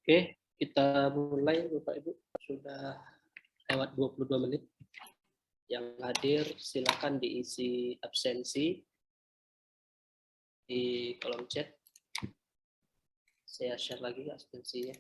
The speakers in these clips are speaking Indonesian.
Oke, kita mulai Bapak Ibu. Sudah lewat 22 menit. Yang hadir silakan diisi absensi di kolom chat. Saya share lagi absensinya.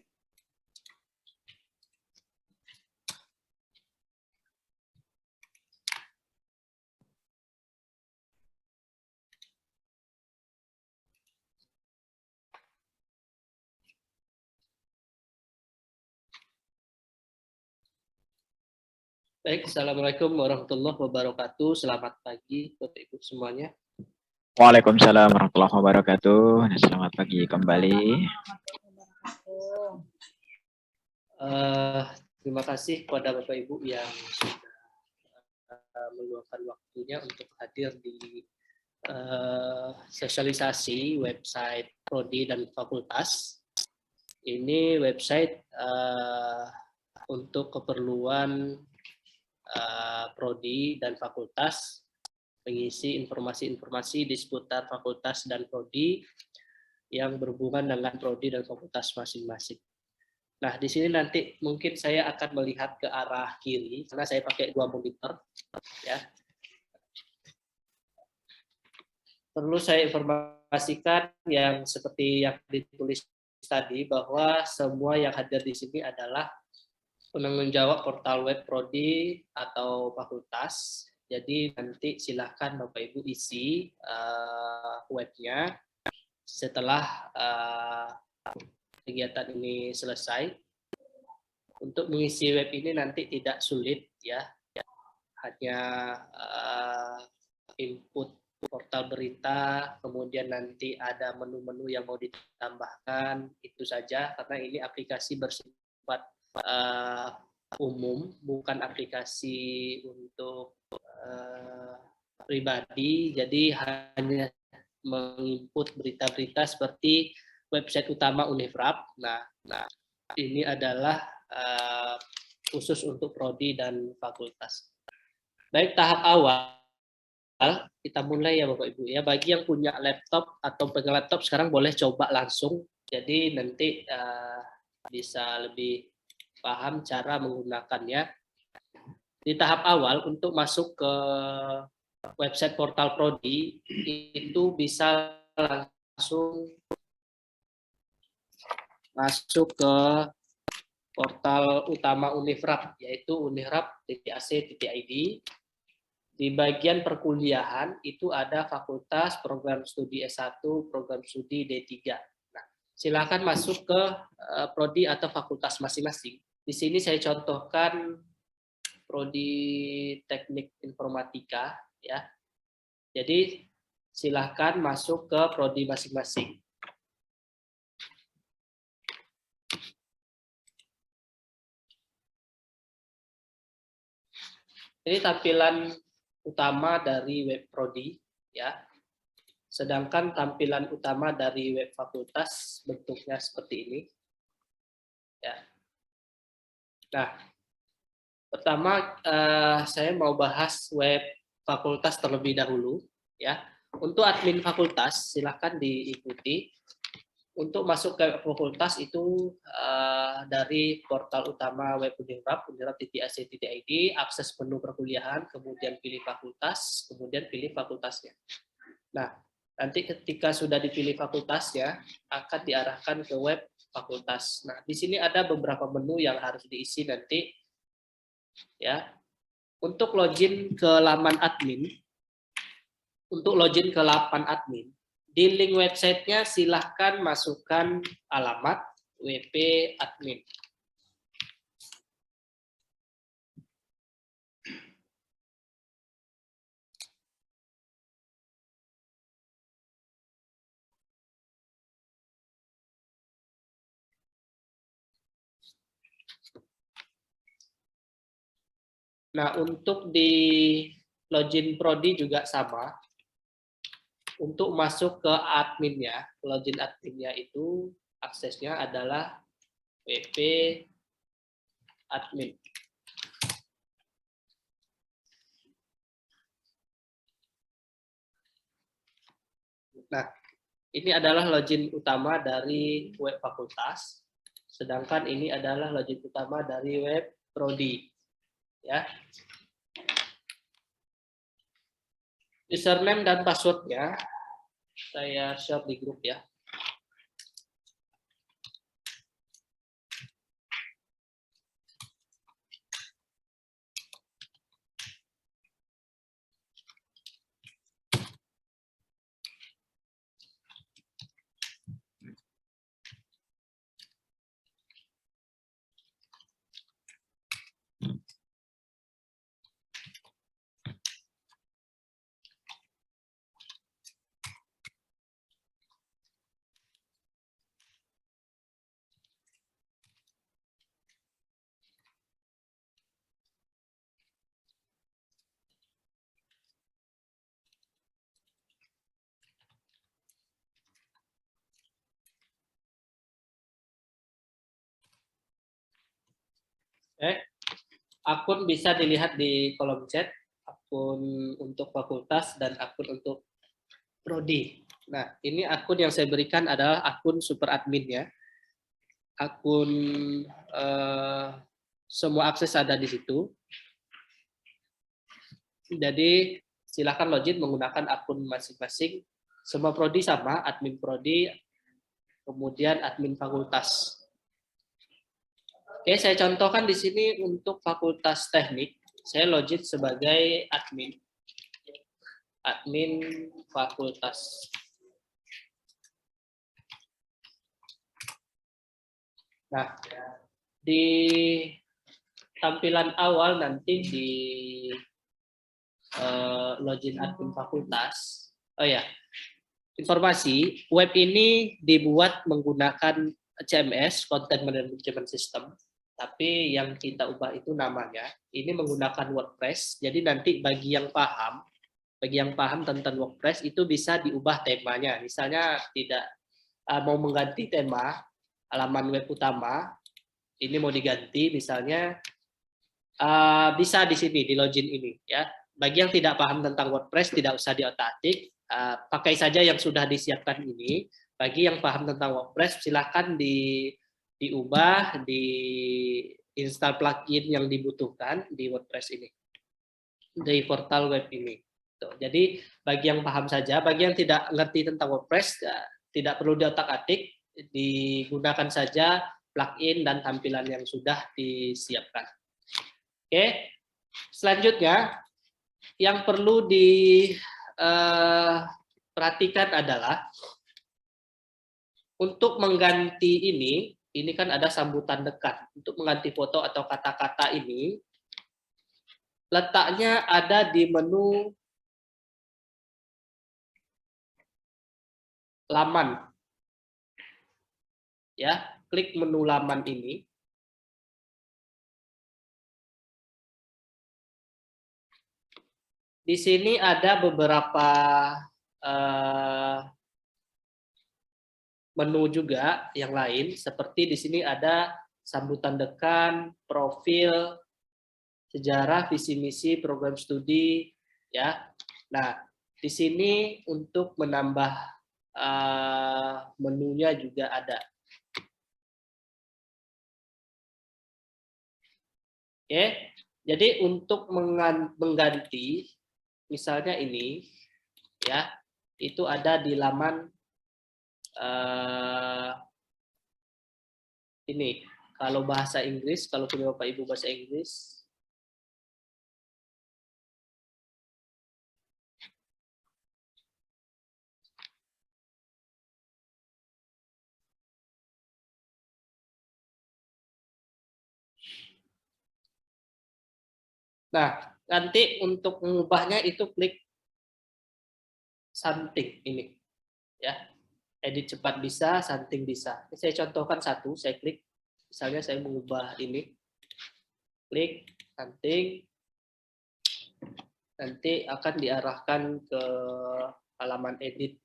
Baik, Assalamualaikum warahmatullahi wabarakatuh. Selamat pagi Bapak Ibu semuanya. Waalaikumsalam warahmatullahi wabarakatuh. Selamat pagi kembali. Terima kasih kepada Bapak Ibu yang sudah meluangkan waktunya untuk hadir di sosialisasi website Prodi dan Fakultas. Ini website untuk keperluan Prodi dan Fakultas, mengisi informasi-informasi di seputar Fakultas dan Prodi yang berhubungan dengan Prodi dan Fakultas masing-masing. Nah, di sini nanti mungkin saya akan melihat ke arah kiri, karena saya pakai 2 monitor. Ya. Perlu saya informasikan yang seperti yang ditulis tadi, bahwa semua yang hadir di sini adalah penanggung jawab portal web Prodi atau Fakultas. Jadi nanti silahkan Bapak Ibu isi webnya setelah kegiatan ini selesai. Untuk mengisi web ini nanti tidak sulit ya, hanya input portal berita, kemudian nanti ada menu-menu yang mau ditambahkan, itu saja, karena ini aplikasi bersifat umum, bukan aplikasi untuk pribadi, jadi hanya menginput berita-berita seperti website utama Unifrap. Nah, ini adalah khusus untuk Prodi dan Fakultas. Baik, tahap awal kita mulai ya Bapak Ibu ya. Bagi yang punya laptop atau pegang laptop sekarang boleh coba langsung. Jadi nanti bisa lebih paham cara menggunakannya. Di tahap awal untuk masuk ke website portal Prodi itu bisa langsung masuk ke portal utama Unifrap, yaitu unifrap.ac.id. Di bagian perkuliahan itu ada fakultas, program studi S1, program studi D3. Nah, silakan masuk ke prodi atau fakultas masing-masing. Di sini saya contohkan prodi Teknik Informatika ya. Jadi silakan masuk ke prodi masing-masing. Ini tampilan utama dari web prodi ya. Sedangkan tampilan utama dari web fakultas bentuknya seperti ini. Ya. Nah, pertama saya mau bahas web fakultas terlebih dahulu ya. Untuk admin fakultas silahkan diikuti. Untuk masuk ke fakultas itu dari portal utama web Unifrap, unifrap.ac.id, akses menu perkuliahan, kemudian pilih fakultas, kemudian pilih fakultasnya. Nah, nanti ketika sudah dipilih fakultasnya, akan diarahkan ke web fakultas. Nah, di sini ada beberapa menu yang harus diisi nanti. Ya, untuk login ke laman admin, di link websitenya silahkan masukkan alamat WP admin. Nah, untuk di login prodi juga sama. Untuk masuk ke adminnya, login adminnya itu aksesnya adalah WP admin. Nah, ini adalah login utama dari web fakultas. Sedangkan ini adalah login utama dari web prodi. Ya. Username dan passwordnya saya share di grup ya. Akun bisa dilihat di kolom chat, akun untuk fakultas dan akun untuk prodi. Nah, ini akun yang saya berikan adalah akun super admin ya. Akun semua akses ada di situ. Jadi silakan login menggunakan akun masing-masing. Semua prodi sama, admin prodi, kemudian admin fakultas. Oke, saya contohkan di sini untuk fakultas teknik, saya login sebagai admin fakultas. Nah, di tampilan awal nanti di login admin fakultas. Oh ya, informasi web ini dibuat menggunakan CMS, Content Management System. Tapi yang kita ubah itu namanya, ini menggunakan WordPress. Jadi nanti bagi yang paham tentang WordPress itu bisa diubah temanya. Misalnya tidak mau mengganti tema halaman web utama, ini mau diganti misalnya bisa di sini di login ini ya. Bagi yang tidak paham tentang WordPress tidak usah diotak-atik, pakai saja yang sudah disiapkan ini. Bagi yang paham tentang WordPress silahkan diubah, di install plugin yang dibutuhkan di WordPress ini, di portal web ini. Tuh, jadi bagi yang paham saja, bagi yang tidak ngerti tentang WordPress tidak perlu diotak-atik, digunakan saja plugin dan tampilan yang sudah disiapkan. Oke, selanjutnya yang perlu diperhatikan adalah untuk mengganti ini kan ada sambutan dekat. Untuk mengganti foto atau kata-kata ini, letaknya ada di menu laman. Ya, klik menu laman ini. Di sini ada beberapa menu juga yang lain, seperti di sini ada sambutan dekan, profil, sejarah, visi misi, program studi, ya. Nah, di sini untuk menambah menunya juga ada. Oke, jadi untuk mengganti, misalnya ini, ya, itu ada di laman ini. Kalau bahasa Inggris, kalau punya Bapak Ibu bahasa Inggris, nah, nanti untuk mengubahnya itu klik something ini, ya. Edit cepat bisa, something bisa. Ini saya contohkan satu, saya klik. Misalnya saya mengubah ini, klik something, nanti akan diarahkan ke halaman edit.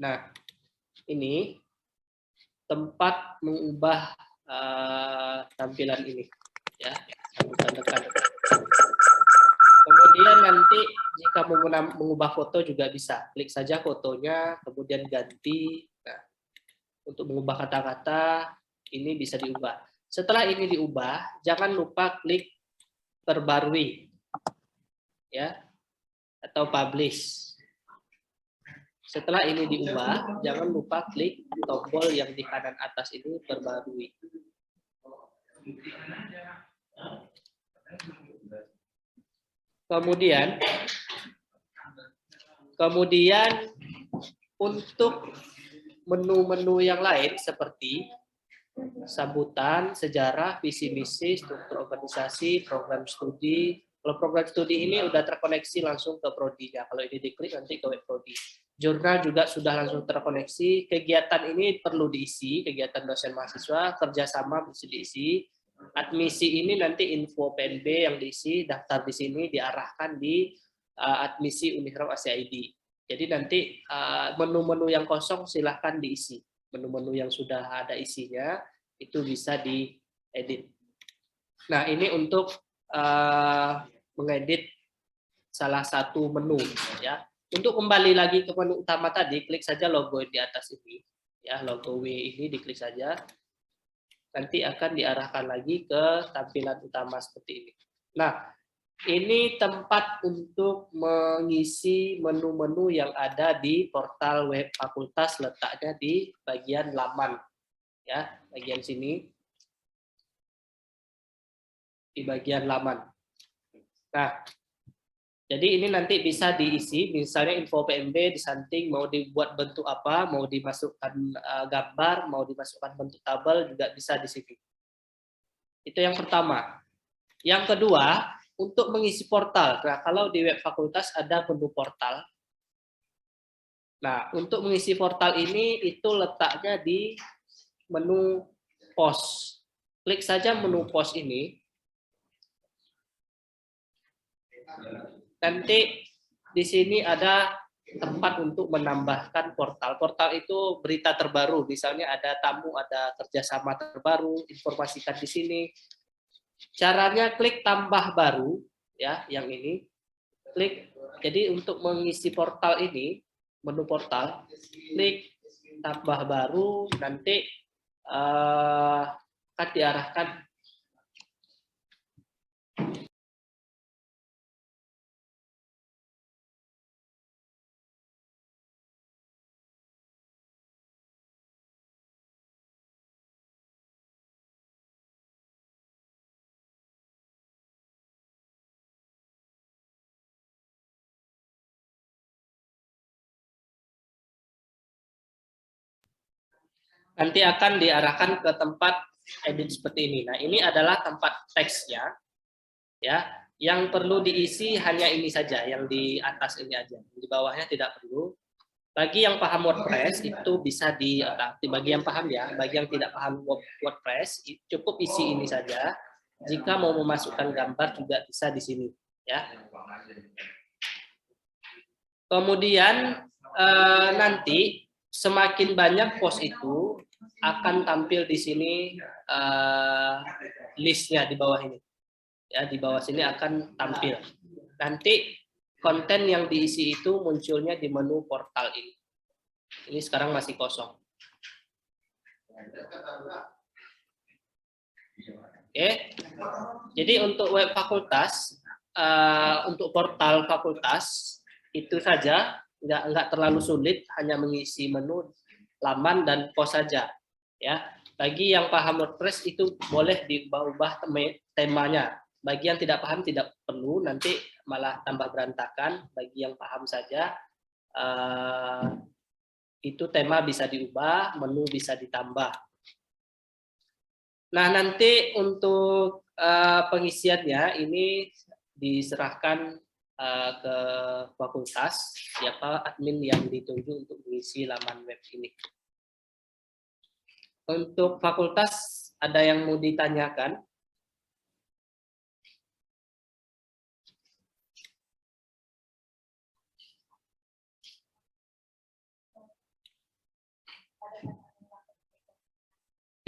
Nah, ini tempat mengubah tampilan ini, ya, tekan. Kemudian nanti jika mau mengubah foto juga bisa, klik saja fotonya, kemudian ganti. Nah, untuk mengubah kata-kata ini bisa diubah. Setelah ini diubah, jangan lupa klik perbarui, ya, atau publish. Setelah ini diubah, jangan lupa klik tombol yang di kanan atas ini perbarui. Kemudian untuk menu-menu yang lain seperti sambutan, sejarah, visi misi, struktur organisasi, program studi. Kalau program studi ini udah terkoneksi langsung ke prodinya. Kalau ini diklik nanti ke web prodi. Jurnal juga sudah langsung terkoneksi. Kegiatan ini perlu diisi, kegiatan dosen mahasiswa, kerjasama bisa diisi. Admisi ini nanti info PNB yang diisi, daftar di sini diarahkan di admisi Unihraf Asia ID. Jadi nanti menu-menu yang kosong silahkan diisi. Menu-menu yang sudah ada isinya itu bisa diedit. Nah, ini untuk mengedit salah satu menu, ya. Untuk kembali lagi ke menu utama tadi, klik saja logo di atas ini, ya, logo W ini diklik saja. Nanti akan diarahkan lagi ke tampilan utama seperti ini. Nah, ini tempat untuk mengisi menu-menu yang ada di portal web fakultas, letaknya di bagian laman, ya, bagian sini, di bagian laman. Nah, jadi ini nanti bisa diisi, misalnya info PMB disanting, mau dibuat bentuk apa, mau dimasukkan gambar, mau dimasukkan bentuk tabel juga bisa di sini. Itu yang pertama. Yang kedua, untuk mengisi portal. Nah, kalau di web fakultas ada menu portal. Nah, untuk mengisi portal ini itu letaknya di menu pos. Klik saja menu pos ini. Nanti di sini ada tempat untuk menambahkan portal. Portal itu berita terbaru, misalnya ada tamu, ada kerjasama terbaru, informasikan di sini. Caranya klik tambah baru, ya, yang ini. Klik. Jadi untuk mengisi portal ini, menu portal, klik tambah baru, nanti akan diarahkan. Nanti akan diarahkan ke tempat edit seperti ini. Nah, ini adalah tempat teksnya, ya. Yang perlu diisi hanya ini saja, yang di atas ini aja. Di bawahnya tidak perlu. Bagi yang paham WordPress itu bisa bagi yang paham, ya. Bagi yang tidak paham WordPress cukup isi ini saja. Jika mau memasukkan gambar juga bisa di sini, ya. Kemudian nanti semakin banyak pos itu akan tampil di sini listnya di bawah ini, ya, di bawah sini akan tampil. Nanti konten yang diisi itu munculnya di menu portal ini. Ini sekarang masih kosong. Oke, jadi untuk web fakultas, untuk portal fakultas itu saja, nggak terlalu sulit, hanya mengisi menu, laman dan pos saja, ya. Bagi yang paham WordPress itu boleh diubah-ubah temanya. Bagi yang tidak paham tidak perlu, nanti malah tambah berantakan. Bagi yang paham saja, itu tema bisa diubah, menu bisa ditambah. Nah, nanti untuk pengisiannya ini diserahkan ke fakultas, siapa admin yang ditunjuk untuk mengisi laman web ini. Untuk fakultas, ada yang mau ditanyakan?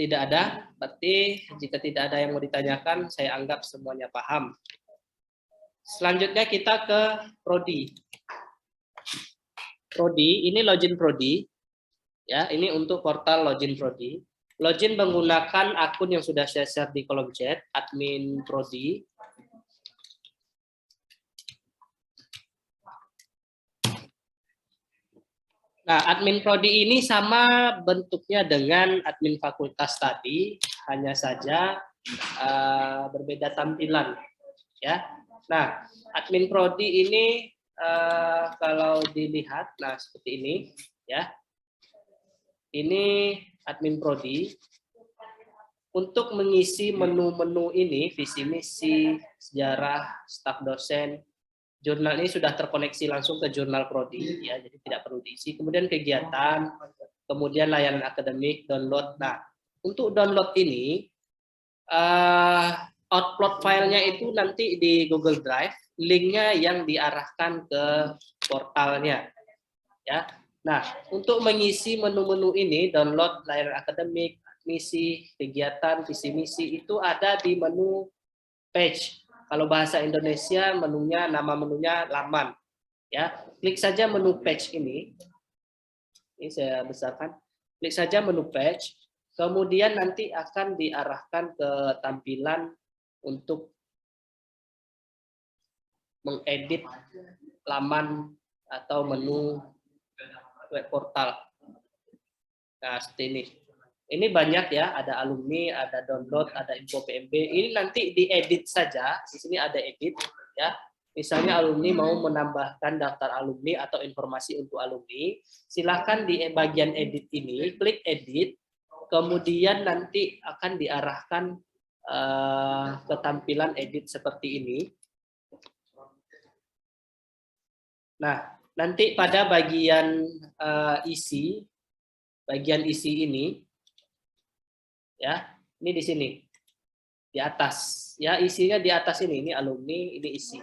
Tidak ada, berarti jika tidak ada yang mau ditanyakan, saya anggap semuanya paham. Selanjutnya kita ke Prodi. Prodi, ini login Prodi. Ya, ini untuk portal login Prodi. Login menggunakan akun yang sudah saya share di kolom chat, admin Prodi. Nah, admin Prodi ini sama bentuknya dengan admin fakultas tadi, hanya saja berbeda tampilan. Ya, nah admin Prodi ini kalau dilihat, nah seperti ini, ya. Ini admin Prodi. Untuk mengisi menu-menu ini, visi misi, sejarah, staf dosen. Jurnal ini sudah terkoneksi langsung ke jurnal Prodi, ya, jadi tidak perlu diisi. Kemudian kegiatan, kemudian layanan akademik, download. Nah, untuk download ini, upload filenya itu nanti di Google Drive, linknya yang diarahkan ke portalnya. Ya, nah untuk mengisi menu-menu ini, download layanan akademik, misi, kegiatan, visi misi itu ada di menu page. Kalau bahasa Indonesia menunya, nama menunya laman. Ya, klik saja menu page ini. Ini saya besarkan. Klik saja menu page. Kemudian nanti akan diarahkan ke tampilan untuk mengedit laman atau menu web portal. Nah, seperti ini. Ini banyak ya, ada alumni, ada download, ada info PMB. Ini nanti diedit saja. Di sini ada edit, ya. Misalnya alumni mau menambahkan daftar alumni atau informasi untuk alumni, silakan di bagian edit ini, klik edit, kemudian nanti akan diarahkan ke tampilan edit seperti ini. Nah, nanti pada bagian isi ini, ya, ini di sini, di atas, ya, isinya di atas ini alumni, ini isi.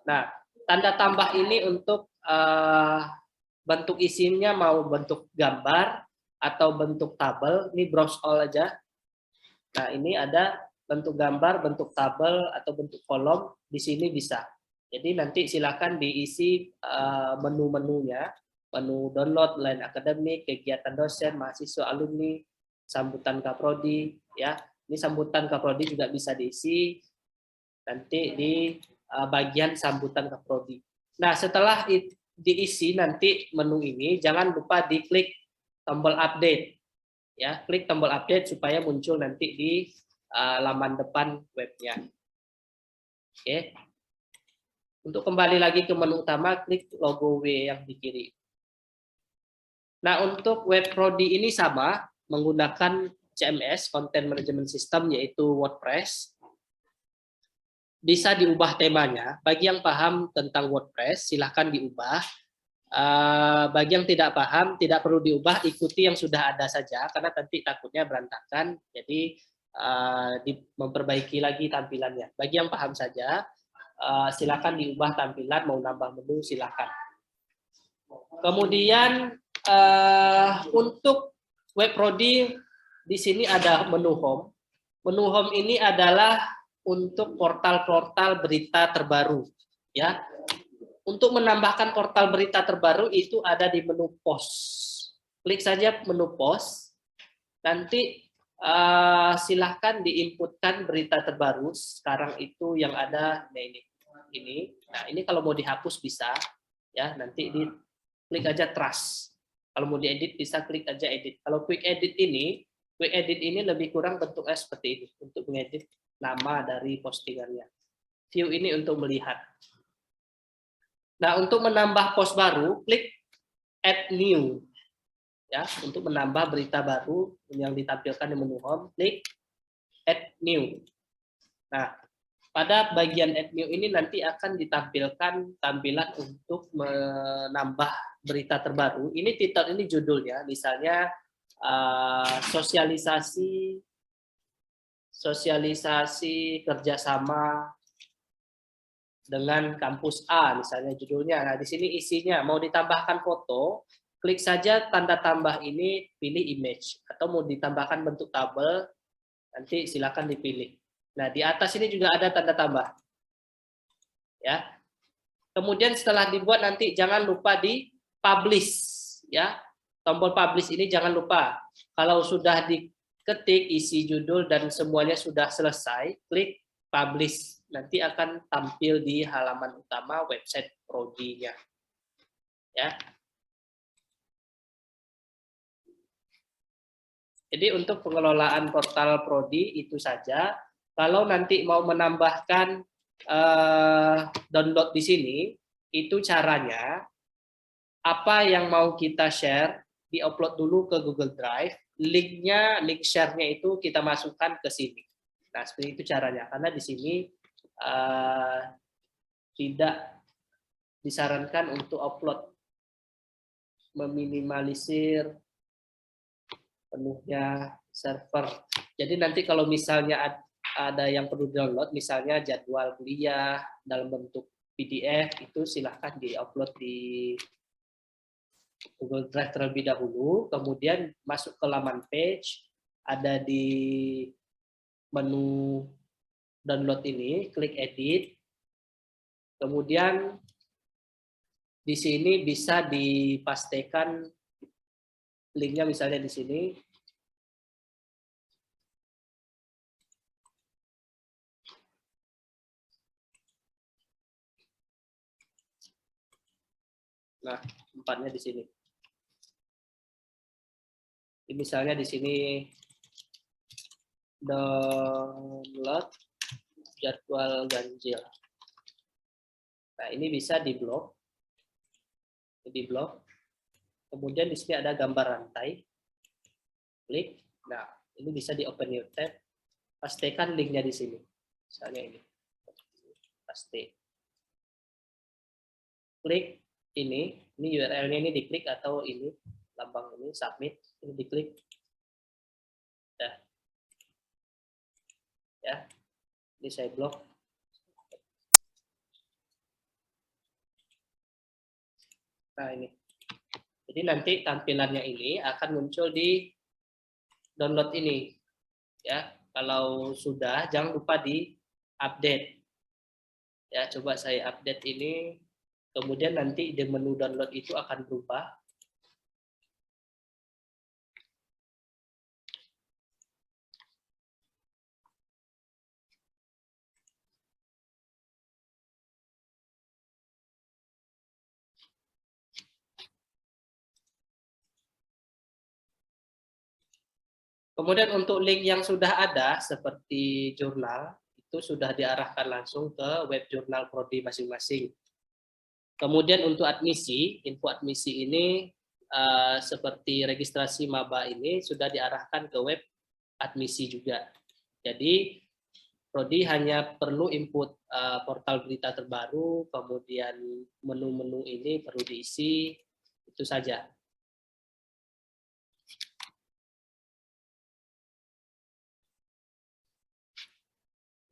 Nah, tanda tambah ini untuk bentuk isinya mau bentuk gambar atau bentuk tabel, ini browse all aja. Nah, ini ada bentuk gambar, bentuk tabel atau bentuk kolom, di sini bisa. Jadi nanti silakan diisi menu-menunya, menu download, layanan akademik, kegiatan dosen, mahasiswa, alumni, sambutan Kaprodi, ya. Ini sambutan Kaprodi juga bisa diisi nanti di bagian sambutan Kaprodi. Nah, setelah diisi nanti menu ini, jangan lupa diklik tombol update, ya. Klik tombol update supaya muncul nanti di laman depan webnya. Oke. Untuk kembali lagi ke menu utama, klik logo W yang di kiri. Nah, untuk web Prodi ini sama, menggunakan CMS, Content Management System, yaitu WordPress. Bisa diubah temanya. Bagi yang paham tentang WordPress, silahkan diubah. Bagi yang tidak paham, tidak perlu diubah, ikuti yang sudah ada saja, karena nanti takutnya berantakan. Jadi, memperbaiki lagi tampilannya. Bagi yang paham saja, silakan diubah tampilan, mau nambah menu, silakan. Kemudian, untuk web Prodi di sini ada menu home. Menu home ini adalah untuk portal-portal berita terbaru, ya. Untuk menambahkan portal berita terbaru itu ada di menu post. Klik saja menu post. Nanti silahkan diinputkan berita terbaru. Sekarang itu yang ada, nah ini. Nah, ini kalau mau dihapus bisa, ya. Nanti klik aja trust. Kalau mau diedit bisa klik aja edit. Kalau quick edit ini lebih kurang bentuknya seperti ini untuk mengedit nama dari postingannya. View ini untuk melihat. Nah, untuk menambah post baru, klik add new. Ya, untuk menambah berita baru yang ditampilkan di menu home, klik add new. Nah, pada bagian add new ini nanti akan ditampilkan tampilan untuk menambah berita terbaru. Ini titel, ini judulnya, misalnya sosialisasi kerjasama dengan kampus A, misalnya judulnya. Nah, di sini isinya mau ditambahkan foto, klik saja tanda tambah ini, pilih image. Atau mau ditambahkan bentuk tabel, nanti silakan dipilih. Nah, di atas ini juga ada tanda tambah. Ya. Kemudian setelah dibuat nanti jangan lupa di publish, ya. Tombol publish ini jangan lupa. Kalau sudah diketik isi judul dan semuanya sudah selesai, klik publish. Nanti akan tampil di halaman utama website Prodi-nya. Ya. Jadi untuk pengelolaan portal Prodi itu saja. Kalau nanti mau menambahkan download di sini, itu caranya apa yang mau kita share di-upload dulu ke Google Drive, link share-nya itu kita masukkan ke sini. Nah, seperti itu caranya. Karena di sini tidak disarankan untuk upload, meminimalisir penuhnya server. Jadi nanti kalau misalnya ada yang perlu download, misalnya jadwal kuliah dalam bentuk PDF, itu silahkan di-upload di Google Drive terlebih dahulu, kemudian masuk ke laman page, ada di menu download ini, klik edit, kemudian di sini bisa dipastikan linknya misalnya di sini. Nah, tempatnya di sini. Ini misalnya di sini download jadwal ganjil. Nah, ini bisa di-blok. Di-blok. Kemudian di sini ada gambar rantai. Klik. Nah, ini bisa di-open new tab. Pastikan linknya di sini. Misalnya ini. Pasti. Klik ini URL-nya ini diklik atau ini lambang ini submit, ini diklik. Ya. Ini saya blok. Nah, ini. Jadi nanti tampilannya ini akan muncul di download ini. Ya, kalau sudah jangan lupa di update. Ya, coba saya update ini. Kemudian nanti di menu download itu akan berubah. Kemudian untuk link yang sudah ada seperti jurnal, itu sudah diarahkan langsung ke web jurnal Prodi masing-masing. Kemudian untuk admisi, info admisi ini seperti registrasi maba ini sudah diarahkan ke web admisi juga. Jadi Prodi hanya perlu input portal berita terbaru, kemudian menu-menu ini perlu diisi, itu saja.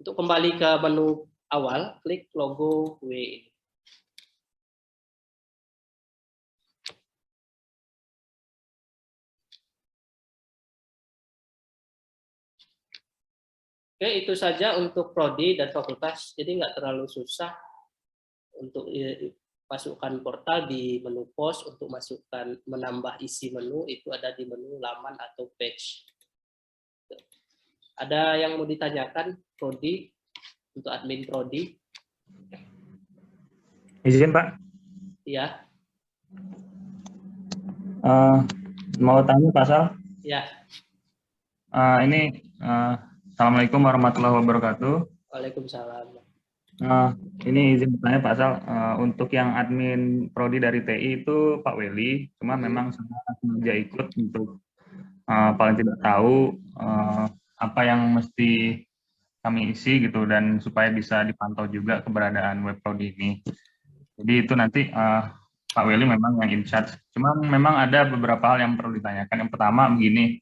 Untuk kembali ke menu awal, klik logo W ini. Oke, itu saja untuk prodi dan fakultas. Jadi nggak terlalu susah untuk masukkan portal di menu post, untuk masukkan menambah isi menu itu ada di menu laman atau page. Ada yang mau ditanyakan prodi untuk admin prodi? Izin Pak. Iya. Mau tanya Pak Sal? Ya. Assalamualaikum warahmatullahi wabarakatuh. Waalaikumsalam. Ini izin bertanya Pak Sal, untuk yang admin prodi dari TI itu Pak Weli, cuma memang saya sengaja ikut untuk paling tidak tahu apa yang mesti kami isi gitu, dan supaya bisa dipantau juga keberadaan web prodi ini. Jadi itu nanti Pak Weli memang yang in charge. Cuma memang ada beberapa hal yang perlu ditanyakan. Yang pertama begini,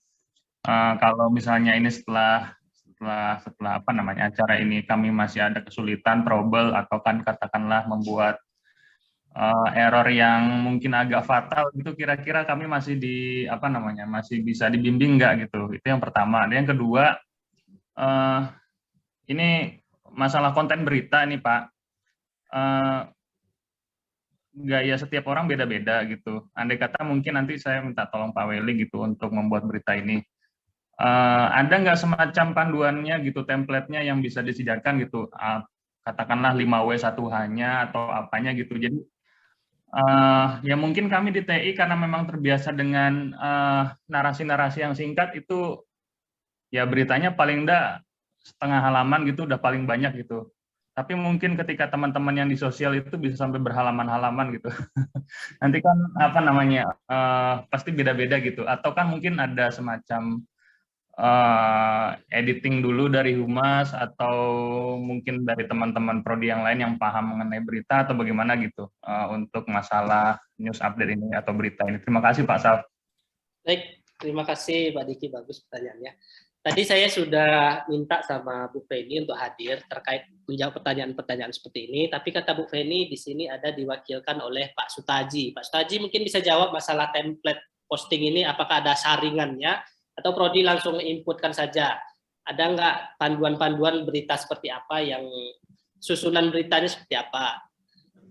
kalau misalnya ini setelah apa namanya acara ini kami masih ada kesulitan, trouble, atau kan katakanlah membuat error yang mungkin agak fatal itu kira-kira kami masih masih bisa dibimbing nggak gitu. Itu yang pertama. Dan yang kedua, ini masalah konten berita nih Pak. Gaya setiap orang beda-beda gitu. Andai kata mungkin nanti saya minta tolong Pak Weli gitu untuk membuat berita ini. Ada nggak semacam panduannya gitu, template-nya yang bisa disediakan gitu, katakanlah 5W1H-nya atau apanya gitu. Jadi ya mungkin kami di TI karena memang terbiasa dengan narasi-narasi yang singkat itu, ya beritanya paling enggak setengah halaman gitu udah paling banyak gitu. Tapi mungkin ketika teman-teman yang di sosial itu bisa sampai berhalaman-halaman gitu. Nanti kan pasti beda-beda gitu. Atau kan mungkin ada semacam editing dulu dari humas atau mungkin dari teman-teman prodi yang lain yang paham mengenai berita atau bagaimana gitu untuk masalah news update ini atau berita ini. Terima kasih Pak Sal. Baik, terima kasih Pak Diki, bagus pertanyaannya. Tadi saya sudah minta sama Bu Feni untuk hadir terkait menjawab pertanyaan-pertanyaan seperti ini, tapi kata Bu Feni di sini ada diwakilkan oleh Pak Sutaji. Pak Sutaji mungkin bisa jawab masalah template posting ini, apakah ada saringannya, atau Prodi langsung inputkan saja. Ada nggak panduan-panduan berita seperti apa, yang susunan beritanya seperti apa?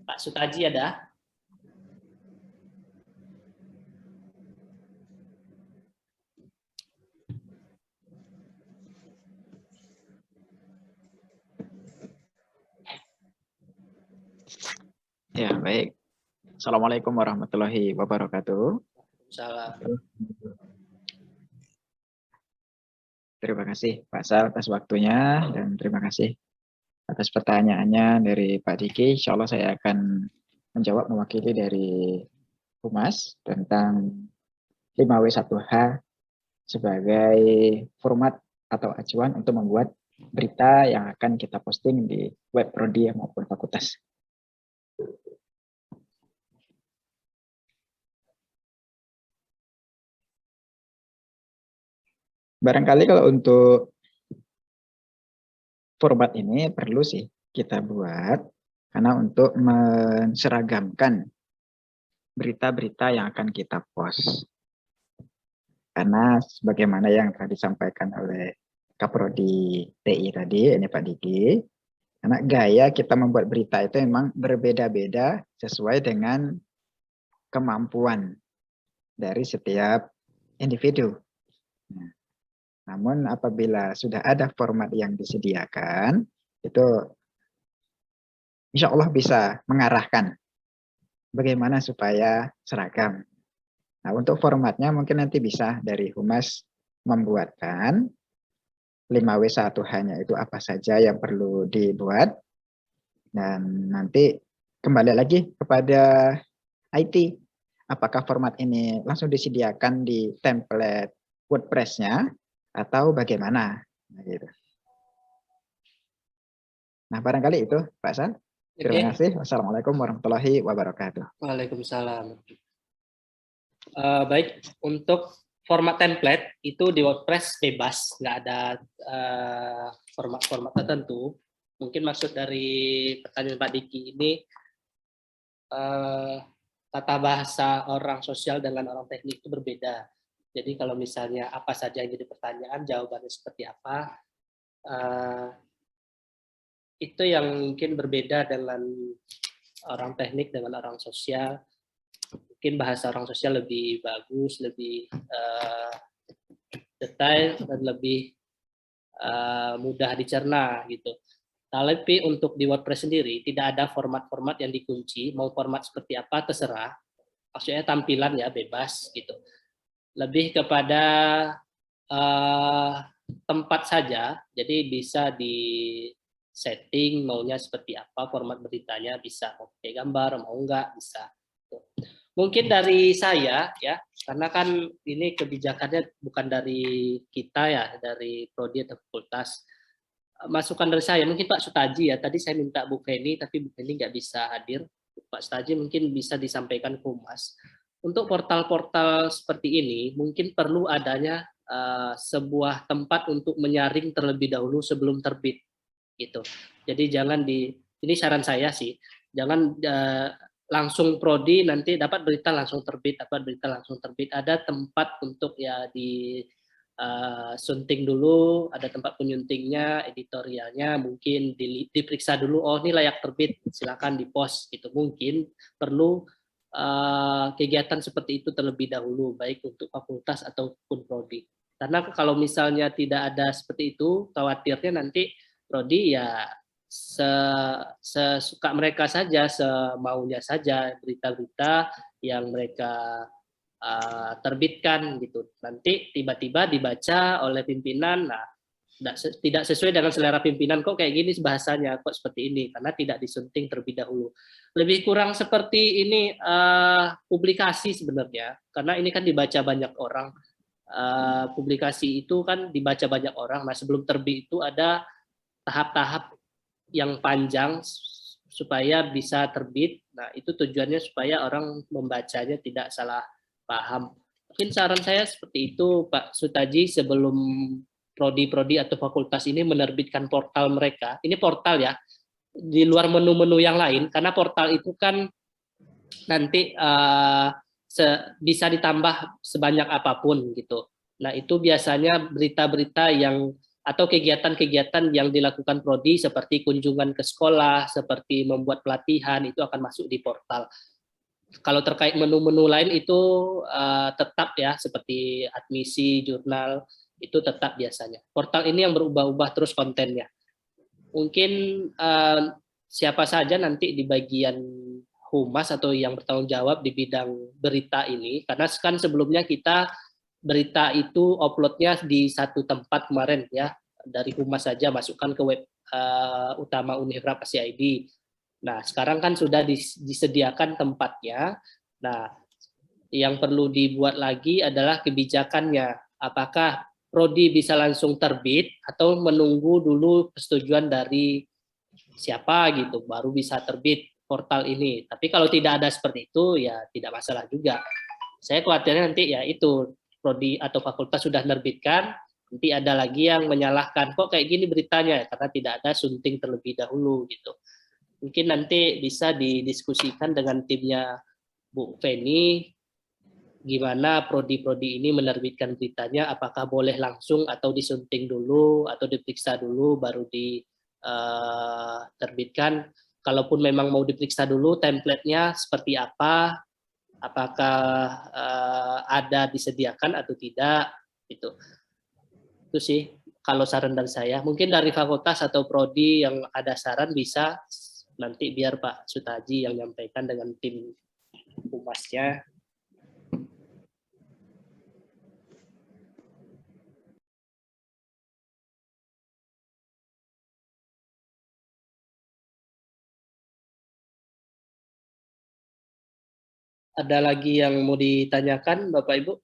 Pak Sutaji ada? Ya, baik. Assalamualaikum warahmatullahi wabarakatuh. Salah. Terima kasih Pak Sal atas waktunya dan terima kasih atas pertanyaannya dari Pak Diki. Insya Allah saya akan menjawab mewakili dari Humas tentang 5W1H sebagai format atau acuan untuk membuat berita yang akan kita posting di web prodi maupun fakultas. Barangkali kalau untuk format ini perlu sih kita buat karena untuk menseragamkan berita-berita yang akan kita post. Karena sebagaimana yang tadi disampaikan oleh Kaprodi TI tadi, ini Pak Diki, karena gaya kita membuat berita itu memang berbeda-beda sesuai dengan kemampuan dari setiap individu. Nah, namun apabila sudah ada format yang disediakan, itu insya Allah bisa mengarahkan bagaimana supaya seragam. Nah, untuk formatnya mungkin nanti bisa dari Humas membuatkan 5W1H-nya itu apa saja yang perlu dibuat. Dan nanti kembali lagi kepada IT. Apakah format ini langsung disediakan di template WordPress-nya atau bagaimana? Nah, gitu. Nah, barangkali itu, Pak San. Terima kasih. Wassalamualaikum warahmatullahi wabarakatuh. Waalaikumsalam. Baik, untuk format template itu di WordPress bebas, nggak ada format-format tertentu. Mungkin maksud dari pertanyaan Pak Diki ini tata bahasa orang sosial dengan orang teknik itu berbeda. Jadi kalau misalnya apa saja yang jadi pertanyaan, jawabannya seperti apa, itu yang mungkin berbeda dengan orang teknik dengan orang sosial. Mungkin bahasa orang sosial lebih bagus, lebih detail, dan lebih mudah dicerna gitu. Tapi untuk di WordPress sendiri tidak ada format-format yang dikunci, mau format seperti apa terserah. Maksudnya tampilan ya bebas gitu. Lebih kepada tempat saja, jadi bisa di setting maunya seperti apa format beritanya, bisa mau pakai gambar mau enggak bisa. Mungkin dari saya ya, karena kan ini kebijakannya bukan dari kita ya, dari prodi atau fakultas. Masukan dari saya, mungkin Pak Sutaji ya, tadi saya minta Bu Feni, tapi Bu Feni nggak bisa hadir. Pak Sutaji mungkin bisa disampaikan ke Humas. Untuk portal-portal seperti ini, mungkin perlu adanya sebuah tempat untuk menyaring terlebih dahulu sebelum terbit. Gitu. Jadi jangan ini saran saya sih, jangan langsung prodi nanti dapat berita langsung terbit, ada tempat untuk ya di sunting dulu, ada tempat penyuntingnya, editorialnya, mungkin diperiksa dulu, oh ini layak terbit, silakan dipost gitu. Mungkin perlu kegiatan seperti itu terlebih dahulu, baik untuk fakultas ataupun prodi. Karena kalau misalnya tidak ada seperti itu, khawatirnya nanti prodi ya sesuka mereka saja, semaunya saja, berita-berita yang mereka terbitkan gitu. Nanti tiba-tiba dibaca oleh pimpinan, nah tidak sesuai dengan selera pimpinan, kok kayak gini bahasanya, kok seperti ini, karena tidak disunting terlebih dahulu. Lebih kurang seperti ini publikasi sebenarnya, karena ini kan dibaca banyak orang. Publikasi itu kan dibaca banyak orang, nah sebelum terbit itu ada tahap-tahap yang panjang supaya bisa terbit. Nah, itu tujuannya supaya orang membacanya tidak salah paham. Mungkin saran saya seperti itu, Pak Sutaji, sebelum prodi-prodi atau fakultas ini menerbitkan portal mereka. Ini portal ya, di luar menu-menu yang lain, karena portal itu kan nanti bisa ditambah sebanyak apapun gitu. Nah, itu biasanya berita-berita yang atau kegiatan-kegiatan yang dilakukan prodi seperti kunjungan ke sekolah, seperti membuat pelatihan, itu akan masuk di portal. Kalau terkait menu-menu lain itu tetap ya, seperti admisi, jurnal, itu tetap biasanya. Portal ini yang berubah-ubah terus kontennya. Mungkin siapa saja nanti di bagian humas atau yang bertanggung jawab di bidang berita ini, karena kan sebelumnya kita berita itu uploadnya di satu tempat kemarin ya, dari humas saja masukkan ke web utama Unifrap ID. Nah, sekarang kan sudah disediakan tempatnya. Nah, yang perlu dibuat lagi adalah kebijakannya. Apakah prodi bisa langsung terbit atau menunggu dulu persetujuan dari siapa gitu, baru bisa terbit portal ini. Tapi kalau tidak ada seperti itu, ya tidak masalah juga. Saya khawatirnya nanti ya itu, prodi atau fakultas sudah menerbitkan, nanti ada lagi yang menyalahkan, kok kayak gini beritanya, karena tidak ada sunting terlebih dahulu gitu. Mungkin nanti bisa didiskusikan dengan timnya Bu Feni, gimana prodi-prodi ini menerbitkan beritanya, apakah boleh langsung atau disunting dulu, atau diperiksa dulu, baru diterbitkan. Kalaupun memang mau diperiksa dulu, template-nya seperti apa, apakah ada disediakan atau tidak, gitu. Itu sih kalau saran dari saya. Mungkin dari fakultas atau prodi yang ada saran bisa nanti biar Pak Sutaji yang menyampaikan dengan tim humasnya. Ada lagi yang mau ditanyakan Bapak Ibu?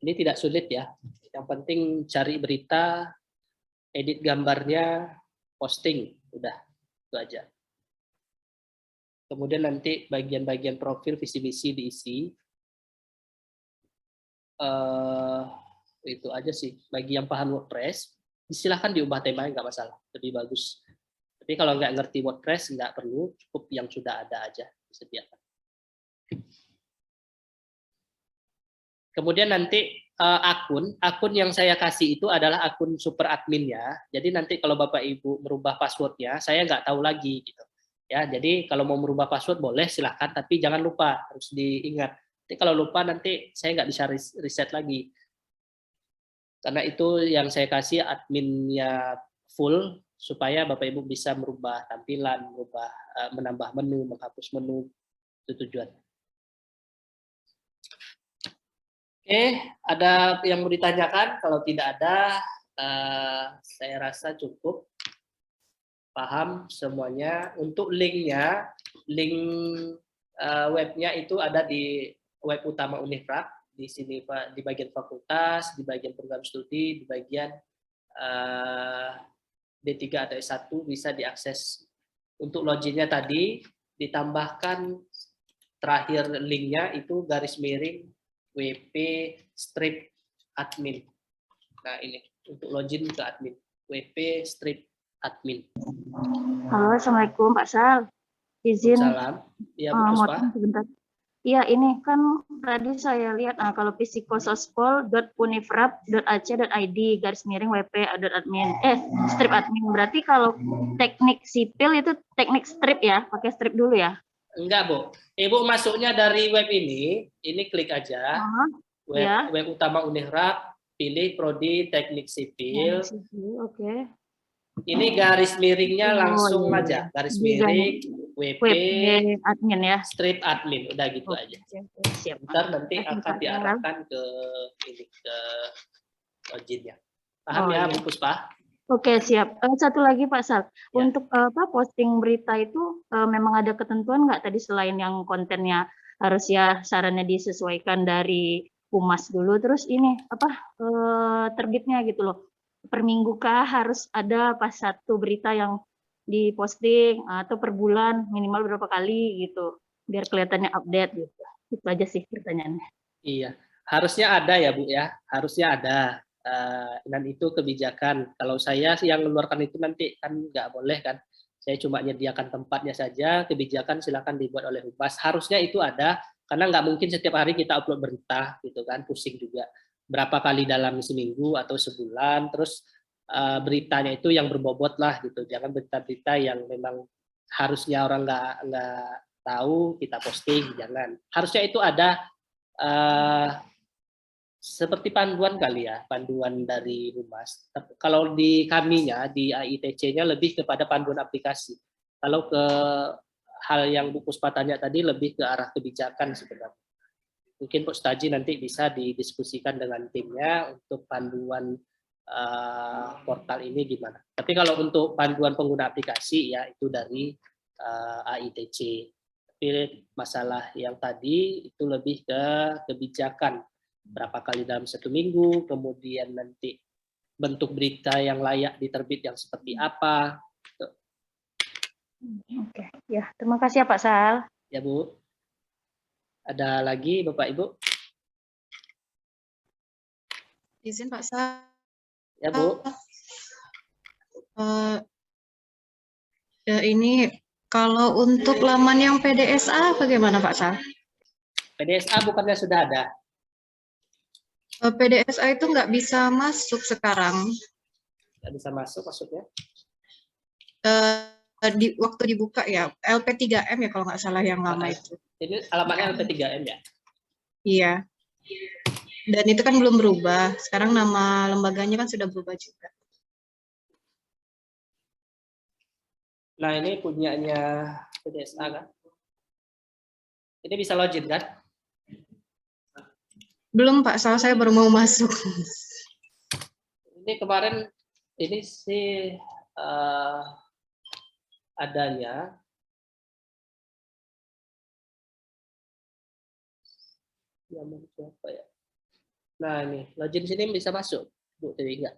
Ini tidak sulit ya. Yang penting cari berita, edit gambarnya, posting, udah itu aja. Kemudian nanti bagian-bagian profil visi misi diisi. Itu aja sih. Bagi yang paham WordPress, silahkan diubah temanya, nggak masalah, lebih bagus. Tapi kalau nggak ngerti WordPress, nggak perlu, cukup yang sudah ada aja disediakan. Kemudian nanti akun yang saya kasih itu adalah akun super admin ya. Jadi nanti kalau Bapak Ibu merubah passwordnya, saya nggak tahu lagi gitu. Ya, jadi kalau mau merubah password boleh silahkan, tapi jangan lupa, harus diingat. Nanti kalau lupa nanti saya nggak bisa reset lagi. Karena itu yang saya kasih adminnya full, supaya Bapak Ibu bisa merubah tampilan, menambah menu, menghapus menu, itu tujuan. Oke, ada yang mau ditanyakan? Kalau tidak ada, saya rasa cukup paham semuanya. Untuk linknya, link webnya itu ada di web utama Unifrap, di sini Pak, di bagian fakultas, di bagian program studi, di bagian D3 atau S1 bisa diakses. Untuk loginnya tadi ditambahkan terakhir linknya itu garis miring WP strip admin. Nah ini untuk login ke admin WP strip admin. Halo, Assalamualaikum Pak Sal. Izin Salam. Ya, Bu Puspa. motong sebentar. Iya, ini kan tadi saya lihat kalau psikosospol.unifrap.ac.id /wp.admin strip admin, berarti kalau teknik sipil itu teknik strip ya, pakai strip dulu ya. Enggak, Bu. Ibu masuknya dari web ini klik aja. Ya. Web utama Unifrap, pilih prodi teknik sipil. Oke. Ini garis miringnya langsung iya. aja, garis miring WP admin ya. strip admin, udah gitu aja. Siap. Ntar nanti akan diarahkan ke login-nya. Paham ya, Bu Puspa? Oke, siap. Satu lagi Pak Sal, Ya. untuk posting berita itu memang ada ketentuan nggak tadi, selain yang kontennya harus ya sarannya disesuaikan dari humas dulu, terus ini terbitnya gitu loh, per minggu kah harus ada pas satu berita yang diposting, atau per bulan minimal berapa kali gitu, biar kelihatannya update gitu. Itu aja sih pertanyaannya. Iya, harusnya ada ya Bu ya, harusnya ada. Dan itu kebijakan. Kalau saya sih yang mengeluarkan itu nanti kan nggak boleh kan. Saya cuma menyediakan tempatnya saja, kebijakan silakan dibuat oleh humas. Harusnya itu ada, karena nggak mungkin setiap hari kita upload berita gitu kan, pusing juga. Berapa kali dalam seminggu atau sebulan, terus beritanya itu yang berbobot lah gitu. Jangan berita-berita yang memang harusnya orang nggak tahu kita posting, jangan. Harusnya itu ada seperti panduan kali ya, panduan dari humas. Kalau di kaminya, di AITC-nya lebih kepada panduan aplikasi. Kalau ke hal yang Bu Puspa tanya tadi lebih ke arah kebijakan sebenarnya. Mungkin Pak Staji nanti bisa didiskusikan dengan timnya untuk panduan portal ini gimana. Tapi kalau untuk panduan pengguna aplikasi ya itu dari AITC. Tapi masalah yang tadi itu lebih ke kebijakan. Berapa kali dalam satu minggu, kemudian nanti bentuk berita yang layak diterbit yang seperti apa. Oke, ya terima kasih ya Pak Sal. Ya Bu. Ada lagi Bapak Ibu? Izin Pak Sal. Ya Bu. Ini kalau untuk laman yang PDSA bagaimana Pak Sal? PDSA bukannya sudah ada? PDSA itu nggak bisa masuk sekarang. Nggak bisa masuk maksudnya? Waktu dibuka ya, LP3M ya kalau nggak salah yang lama itu. Ini alamatnya LP3M ya? Iya. Dan itu kan belum berubah. Sekarang nama lembaganya kan sudah berubah juga. Nah ini punyanya PDSA kan? Ini bisa login kan? Belum Pak Sal, saya baru mau masuk. Ini kemarin ini sih adanya siapa ya? Nah ini login sini bisa masuk Bu Dewi enggak?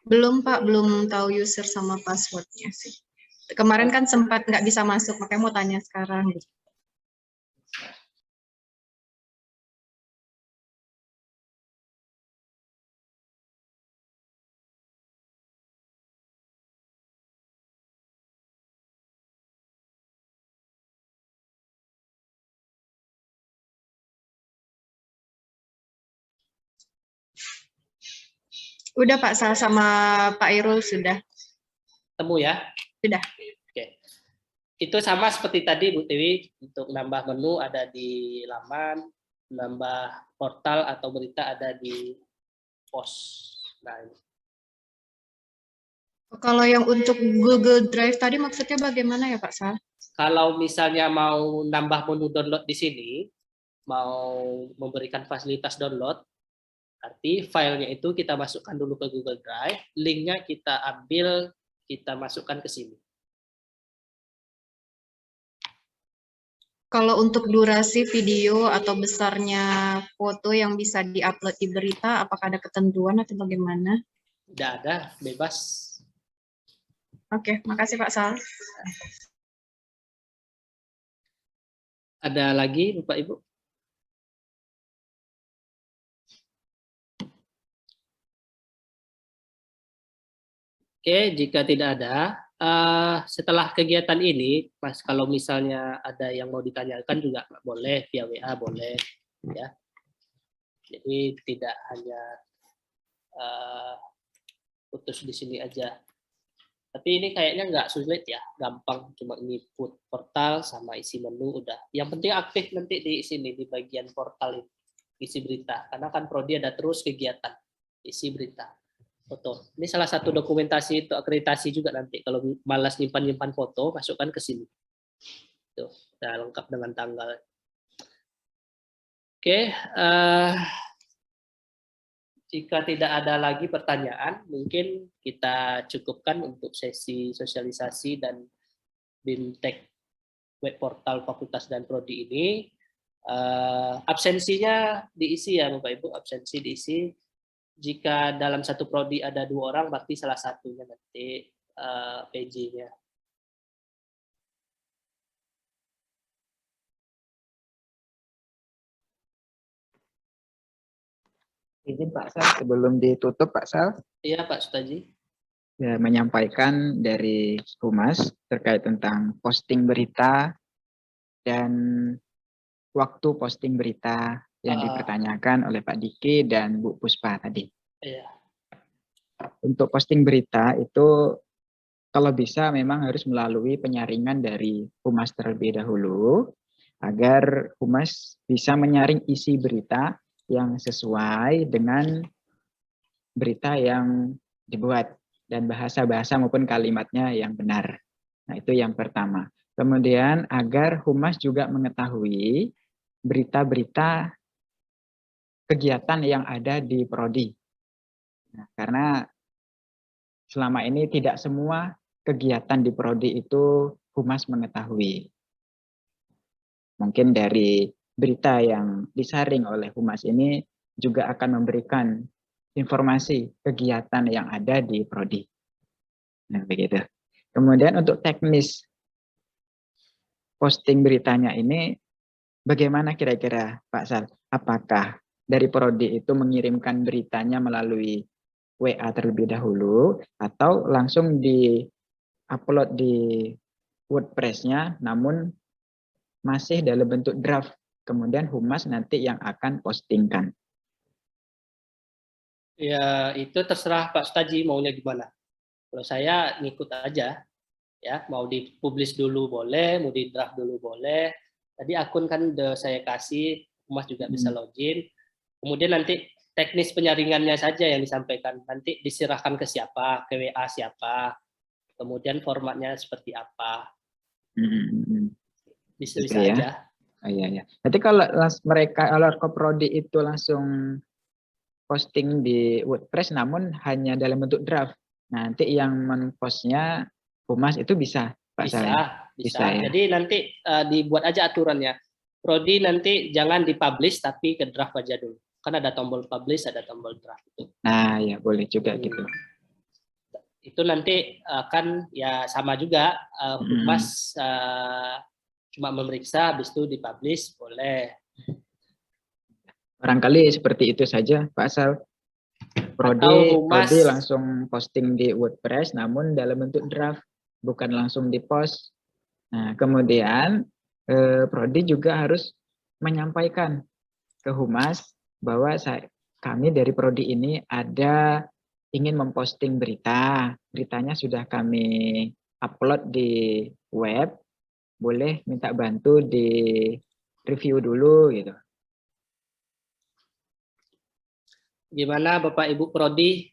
Belum Pak, belum tahu user sama passwordnya sih. Kemarin kan sempat nggak bisa masuk, makanya mau tanya sekarang. Udah Pak Sal sama Pak Irul sudah. Temu ya? Sudah. Oke. Itu sama seperti tadi Bu Dewi, untuk nambah menu ada di laman, nambah portal atau berita ada di pos. Nah, ini. Kalau yang untuk Google Drive tadi maksudnya bagaimana ya Pak Sal? Kalau misalnya mau nambah menu download di sini, mau memberikan fasilitas download, arti filenya itu kita masukkan dulu ke Google Drive, linknya kita ambil, kita masukkan ke sini. Kalau untuk durasi video atau besarnya foto yang bisa diupload di berita, apakah ada ketentuan atau bagaimana? Tidak ada, bebas. Oke, makasih Pak Sal. Ada lagi Bapak Ibu? Oke, jika tidak ada, setelah kegiatan ini, Mas, kalau misalnya ada yang mau ditanyakan juga boleh, via WA boleh, ya. Jadi tidak hanya putus di sini aja. Tapi ini kayaknya nggak sulit ya, gampang, cuma input portal sama isi menu udah. Yang penting aktif nanti di sini, di bagian portal ini, isi berita. Karena kan Prodi ada terus kegiatan, isi berita. Foto. Ini salah satu dokumentasi untuk akreditasi juga nanti. Kalau malas nyimpan-nyimpan foto, masukkan ke sini. Tuh, udah lengkap dengan tanggal. Oke, jika tidak ada lagi pertanyaan, mungkin kita cukupkan untuk sesi sosialisasi dan BIMTEK web portal Fakultas dan Prodi ini. Absensinya diisi ya Bapak Ibu, absensi diisi. Jika dalam satu prodi ada 2 orang, berarti salah satunya nanti PJ-nya. Izin Pak Sal, sebelum ditutup Pak Sal, Iya Pak Sutaji. ya, menyampaikan dari Humas terkait tentang posting berita dan waktu posting berita yang dipertanyakan oleh Pak Diki dan Bu Puspa tadi. Iya. Untuk posting berita itu kalau bisa memang harus melalui penyaringan dari Humas terlebih dahulu agar Humas bisa menyaring isi berita yang sesuai dengan berita yang dibuat dan bahasa-bahasa maupun kalimatnya yang benar. Nah, itu yang pertama. Kemudian agar Humas juga mengetahui berita-berita kegiatan yang ada di Prodi. Nah, karena selama ini tidak semua kegiatan di Prodi itu Humas mengetahui. Mungkin dari berita yang disaring oleh Humas ini juga akan memberikan informasi kegiatan yang ada di Prodi. Nah, begitu. Kemudian untuk teknis posting beritanya ini, bagaimana kira-kira Pak Sal? Apakah dari Prodi itu mengirimkan beritanya melalui WA terlebih dahulu, atau langsung di-upload di WordPress-nya, namun masih dalam bentuk draft, kemudian Humas nanti yang akan postingkan? Ya, itu terserah Pak Sutaji maunya gimana. Kalau saya ngikut aja, ya mau dipublish dulu boleh, mau di draft dulu boleh. Tadi akun kan udah saya kasih, Humas juga bisa login. Kemudian nanti teknis penyaringannya saja yang disampaikan. Nanti diserahkan ke siapa, ke WA siapa, kemudian formatnya seperti apa. Bisa-bisa Gitu ya. aja. Oh, iya. Nanti kalau mereka, kalau Prodi itu langsung posting di WordPress namun hanya dalam bentuk draft, nanti yang men-postnya Humas itu bisa Pak Bisa, Sal? bisa. Ya? Jadi nanti dibuat aja aturannya. Prodi nanti jangan dipublish tapi ke draft aja dulu. Kan ada tombol publish, ada tombol draft itu. Nah, ya boleh juga gitu. Itu nanti kan ya sama juga Humas cuma memeriksa, habis itu dipublish boleh. Barangkali seperti itu saja Pak Sal. Prodi langsung posting di WordPress namun dalam bentuk draft, bukan langsung di-post. Nah, kemudian Prodi juga harus menyampaikan ke Humas bahwa kami dari Prodi ini ada ingin memposting berita. Beritanya sudah kami upload di web, boleh minta bantu di review dulu gitu. Gimana Bapak Ibu Prodi?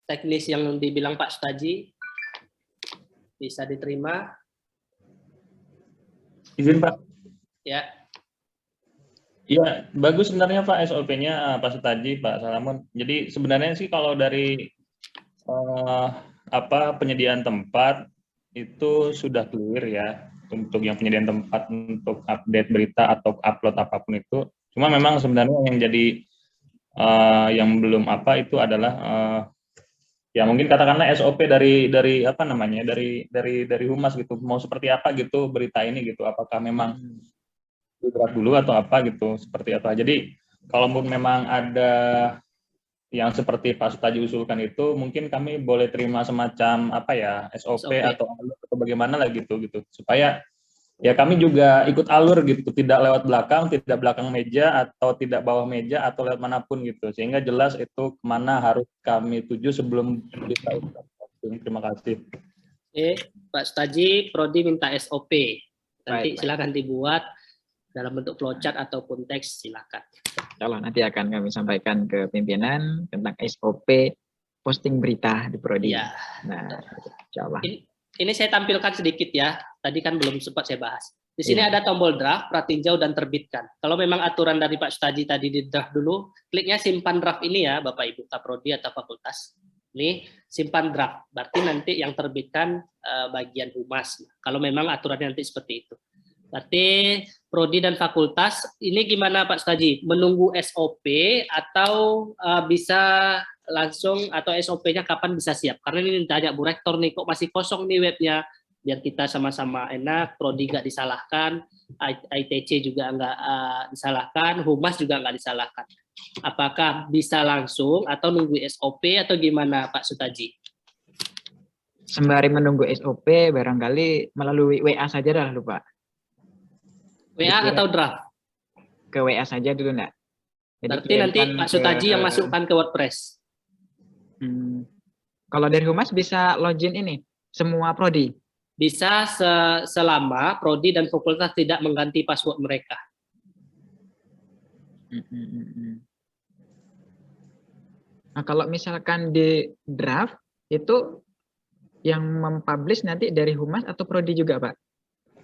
Teknis yang dibilang Pak Sutaji bisa diterima? Izin Pak. Ya. Iya, bagus sebenarnya Pak SOP-nya Pak Sutaji, Pak Salamun. Jadi sebenarnya sih kalau dari penyediaan tempat itu sudah clear ya untuk yang penyediaan tempat untuk update berita atau upload apapun itu. Cuma memang sebenarnya yang jadi yang belum itu adalah ya mungkin katakanlah SOP dari apa namanya dari Humas gitu, mau seperti apa gitu berita ini gitu, apakah memang didraft dulu atau apa gitu, seperti apa. Jadi kalaupun memang ada yang seperti Pak Sutaji usulkan itu mungkin kami boleh terima semacam apa ya SOP SOP. atau alur atau bagaimana lah gitu supaya ya kami juga ikut alur gitu, tidak lewat belakang, tidak belakang meja atau tidak bawah meja atau lewat manapun gitu, sehingga jelas itu kemana harus kami tuju sebelum kita. Terima kasih. Oke, Pak Sutaji, Prodi minta SOP. Nanti Baik. silakan dibuat dalam bentuk flowchart ataupun teks, silakan. Kalau nanti akan kami sampaikan ke pimpinan tentang SOP posting berita di Prodi. Iya. Nah, insya Allah. Ini saya tampilkan sedikit ya. Tadi kan belum sempat saya bahas. Di sini Iya. ada tombol draft, pratinjau dan terbitkan. Kalau memang aturan dari Pak Sutaji tadi di draft dulu, kliknya simpan draft ini ya, Bapak Ibu Kaprodi atau fakultas. Ini simpan draft. Berarti nanti yang terbitkan bagian humas. Kalau memang aturannya nanti seperti itu. Berarti prodi dan fakultas ini gimana Pak Sutaji? Menunggu SOP atau bisa langsung atau SOP-nya kapan bisa siap? Karena ini ditanya Bu Rektor nih, kok masih kosong nih webnya? Biar kita sama-sama enak, prodi nggak disalahkan, ITC juga nggak disalahkan, humas juga nggak disalahkan. Apakah bisa langsung atau nunggu SOP atau gimana Pak Sutaji? Sembari menunggu SOP, barangkali melalui WA saja dah lupa. WA atau draft? Ke WA saja dulu enggak? Berarti nanti Pak Sutaji yang masukkan ke WordPress. Kalau dari humas bisa login ini, semua prodi? Bisa selama prodi dan fakultas tidak mengganti password mereka. Nah, kalau misalkan di draft, itu yang mempublish nanti dari humas atau prodi juga, Pak?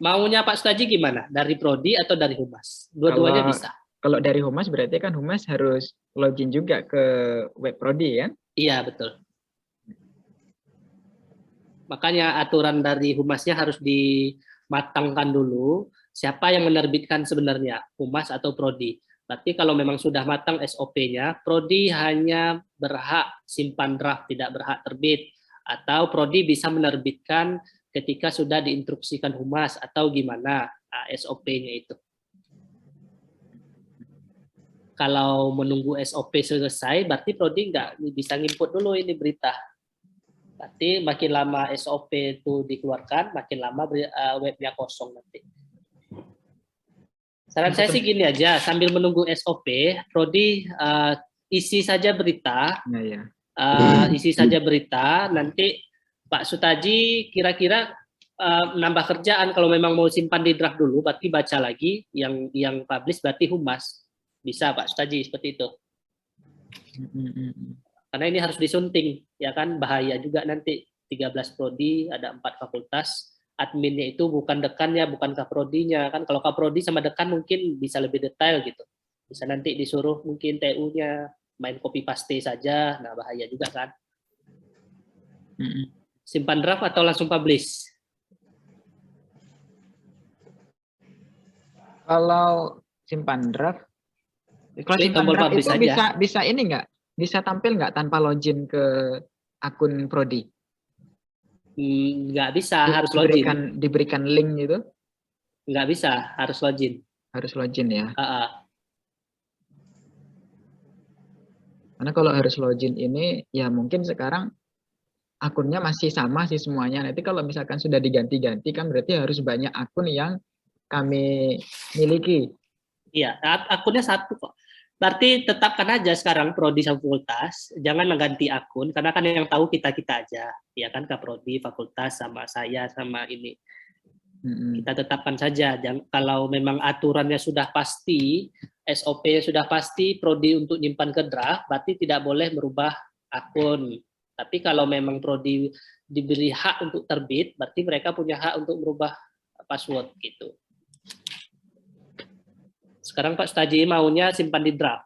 Maunya Pak Sutaji gimana? Dari prodi atau dari humas? Dua-duanya bisa. Kalau dari humas berarti kan humas harus login juga ke web prodi kan? Iya, betul. Makanya aturan dari humasnya harus dimatangkan dulu. Siapa yang menerbitkan sebenarnya? Humas atau prodi? Berarti kalau memang sudah matang SOP-nya, prodi hanya berhak simpan draft, tidak berhak terbit. Atau prodi bisa menerbitkan ketika sudah diinstruksikan humas atau gimana SOP-nya itu. Kalau menunggu SOP selesai, berarti prodi nggak bisa nginput dulu ini berita. Berarti makin lama SOP itu dikeluarkan, makin lama webnya kosong nanti. Saran saya sih gini aja, sambil menunggu SOP, prodi isi saja berita, isi saja berita, nanti Pak Sutaji kira-kira nambah kerjaan kalau memang mau simpan di draft dulu, berarti baca lagi yang publish berarti humas. Bisa Pak Sutaji seperti itu. Karena ini harus disunting, ya kan bahaya juga nanti 13 prodi, ada 4 fakultas, adminnya itu bukan dekannya, bukan kaprodinya kan. Kalau kaprodi sama dekan mungkin bisa lebih detail gitu. Bisa nanti disuruh mungkin TU-nya main copy paste saja, nah bahaya juga kan. Simpan draft atau langsung publish? Kalau simpan draft, kalau simpan draft itu bisa ini nggak? Bisa tampil nggak tanpa login ke akun prodi? Nggak bisa, harus login. Diberikan link gitu? Nggak bisa, harus login. Harus login ya? Karena kalau harus login ini, ya mungkin sekarang akunnya masih sama sih semuanya. Nanti kalau misalkan sudah diganti-ganti kan berarti harus banyak akun yang kami miliki. Iya, akunnya satu kok. Berarti tetapkan aja sekarang prodi sama fakultas, jangan mengganti akun karena kan yang tahu kita-kita aja, ya kan kaprodi, fakultas sama saya sama ini. Kita tetapkan saja. Kalau memang aturannya sudah pasti, SOP-nya sudah pasti, prodi untuk nyimpan ke draft, berarti tidak boleh merubah akun. Tapi kalau memang prodi diberi hak untuk terbit, berarti mereka punya hak untuk merubah password gitu. Sekarang Pak Sutaji maunya simpan di draft.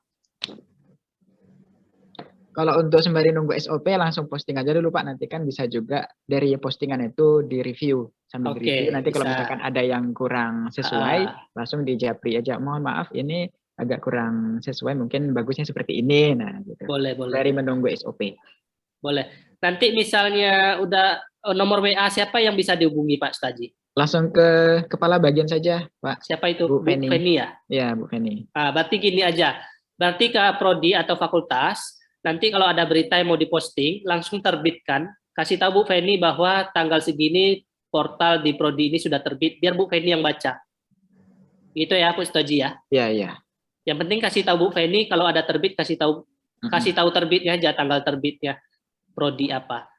Kalau untuk sembari nunggu SOP langsung posting aja dulu Pak, nanti kan bisa juga dari postingan itu di review sambil review. Nanti kalau misalkan ada yang kurang sesuai langsung di japri aja. Mohon maaf ini agak kurang sesuai, mungkin bagusnya seperti ini. Nah, gitu. Boleh. Dari menunggu SOP. Boleh. Nanti misalnya udah nomor WA siapa yang bisa dihubungi Pak Sutaji? Langsung ke kepala bagian saja, Pak. Siapa itu? Bu Feni ya? Iya, Bu Feni. Berarti gini aja. Berarti ke prodi atau fakultas, nanti kalau ada berita yang mau diposting, langsung terbitkan. Kasih tahu Bu Feni bahwa tanggal segini portal di Prodi ini sudah terbit, biar Bu Feni yang baca. Gitu ya, Bu Stoji ya. Iya, iya. Yang penting kasih tahu Bu Feni kalau ada terbit, kasih tahu terbitnya aja, tanggal terbitnya Prodi apa.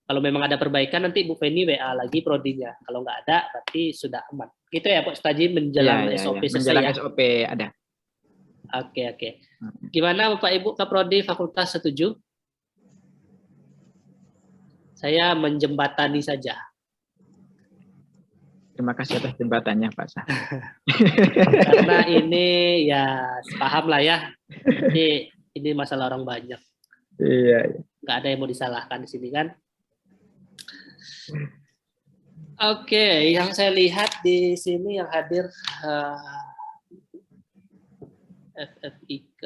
Kalau memang ada perbaikan nanti Bu Feni WA lagi prodinya. Kalau nggak ada berarti sudah aman. Gitu ya Pak Staji menjelang Iya, iya, SOP iya. selesai Menjelang ya. SOP ada. Oke. Gimana Bapak Ibu Kaprodi Fakultas setuju? Saya menjembatani saja. Terima kasih atas jembatannya Pak Sal. Karena ini ya paham lah ya. Ini masalah orang banyak. Iya. Nggak ada yang mau disalahkan di sini kan. Oke, yang saya lihat di sini yang hadir FFIK,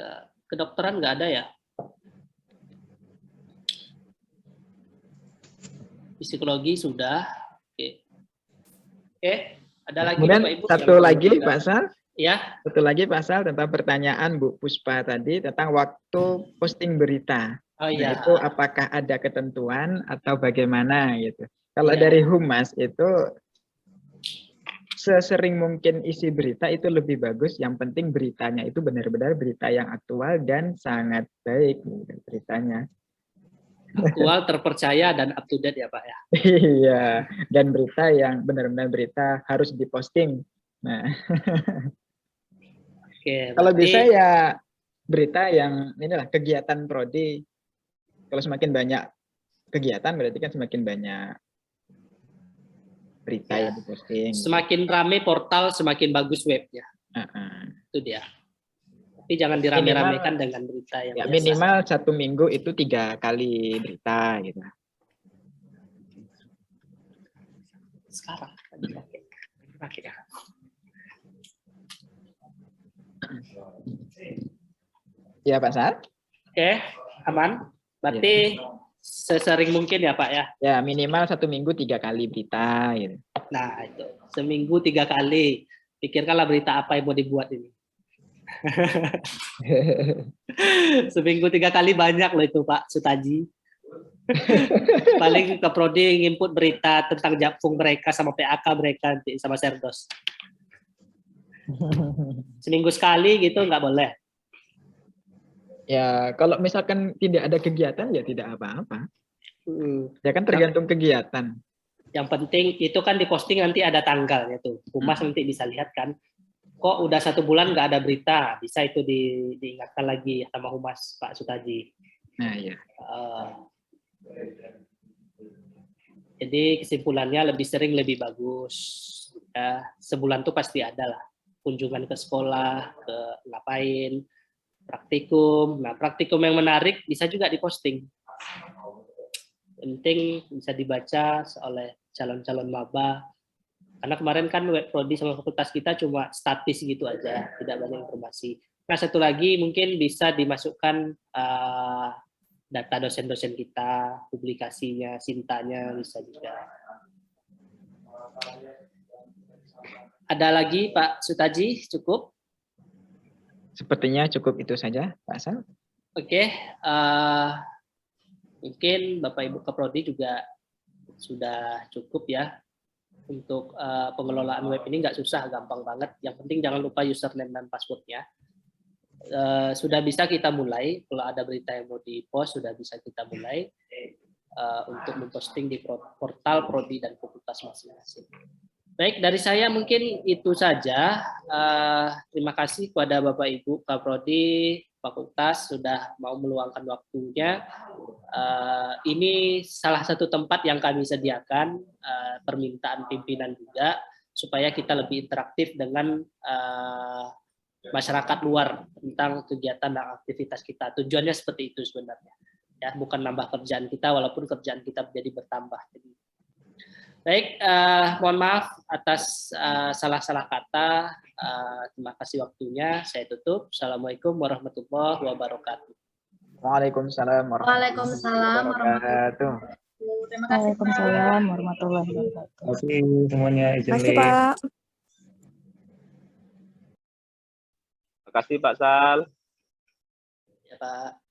kedokteran nggak ada ya? Psikologi sudah. Oke, ada lagi Kemudian Bapak Ibu satu yang lagi belum Pak Sal. Ya, Satu lagi Pak Sal tentang pertanyaan Bu Puspa tadi tentang waktu posting berita. oh Nah, iya. itu apakah ada ketentuan atau bagaimana gitu. Kalau Iya. dari Humas itu sesering mungkin isi berita itu lebih bagus. Yang penting beritanya itu benar-benar berita yang aktual dan sangat baik gitu, beritanya. Aktual, terpercaya, dan up to date ya Pak ya. Iya, dan berita yang benar-benar berita harus diposting. Nah, Oke, kalau berarti bisa ya berita yang inilah kegiatan prodi. Kalau semakin banyak kegiatan berarti kan semakin banyak berita Ya. yang diposting. semakin rame portal, semakin bagus webnya. Itu dia. Tapi jangan dirame-ramekan dengan berita yang Ya, biasa. minimal 1 minggu itu 3 kali berita gitu. Sekarang pakai ya. Ya Pak Sal? Oke, aman. Berarti sesering mungkin ya Pak ya. Ya minimal 1 minggu 3 kali berita gitu. Nah itu, seminggu 3 kali. Pikirkanlah berita apa yang mau dibuat ini. Seminggu 3 kali banyak loh itu Pak Sutaji. Paling ke Prodi nginput berita tentang japfung mereka sama PAK mereka nanti sama Serdos. Seminggu sekali gitu nggak boleh. Ya kalau misalkan tidak ada kegiatan ya tidak apa-apa. Ya kan tergantung kegiatan. Yang penting itu kan diposting nanti ada tanggalnya tuh. Humas nanti bisa lihat kan. Kok udah 1 bulan nggak ada berita, bisa itu diingatkan lagi sama Humas Pak Sutaji. Nah ya. Jadi kesimpulannya lebih sering lebih bagus. Ya, sebulan tuh pasti ada lah. Kunjungan ke sekolah, ke ngapain, praktikum. Nah praktikum yang menarik bisa juga diposting. Penting bisa dibaca oleh calon-calon maba. Karena kemarin kan web prodi sama fakultas kita cuma statis gitu aja, tidak banyak informasi. Nah satu lagi mungkin bisa dimasukkan data dosen-dosen kita, publikasinya, sintanya bisa juga. Ada lagi Pak Sutaji, cukup? Sepertinya cukup itu saja Pak Sal. Oke, mungkin Bapak Ibu Kaprodi juga sudah cukup ya. Untuk pengelolaan web ini nggak susah, gampang banget. Yang penting jangan lupa username dan passwordnya. Sudah bisa kita mulai, kalau ada berita yang mau di-post, sudah bisa kita mulai untuk memposting di portal Prodi dan fakultas masing-masing. Baik, dari saya mungkin itu saja. Terima kasih kepada Bapak Ibu Kaprodi fakultas sudah mau meluangkan waktunya. Ini salah satu tempat yang kami sediakan, permintaan pimpinan juga, supaya kita lebih interaktif dengan masyarakat luar tentang kegiatan dan aktivitas kita. Tujuannya seperti itu sebenarnya. Ya, bukan nambah kerjaan kita, walaupun kerjaan kita menjadi bertambah. Baik, mohon maaf atas salah-salah kata. Terima kasih waktunya. Saya tutup. Assalamualaikum warahmatullahi wabarakatuh. Waalaikumsalam Waalaikumsalam wabarakatuh. Terima kasih Pak. Waalaikumsalam warahmatullahi wabarakatuh. Terima kasih semuanya. Izin Terima kasih, live. Pak. Terima kasih Pak Sal. Ya, Pak.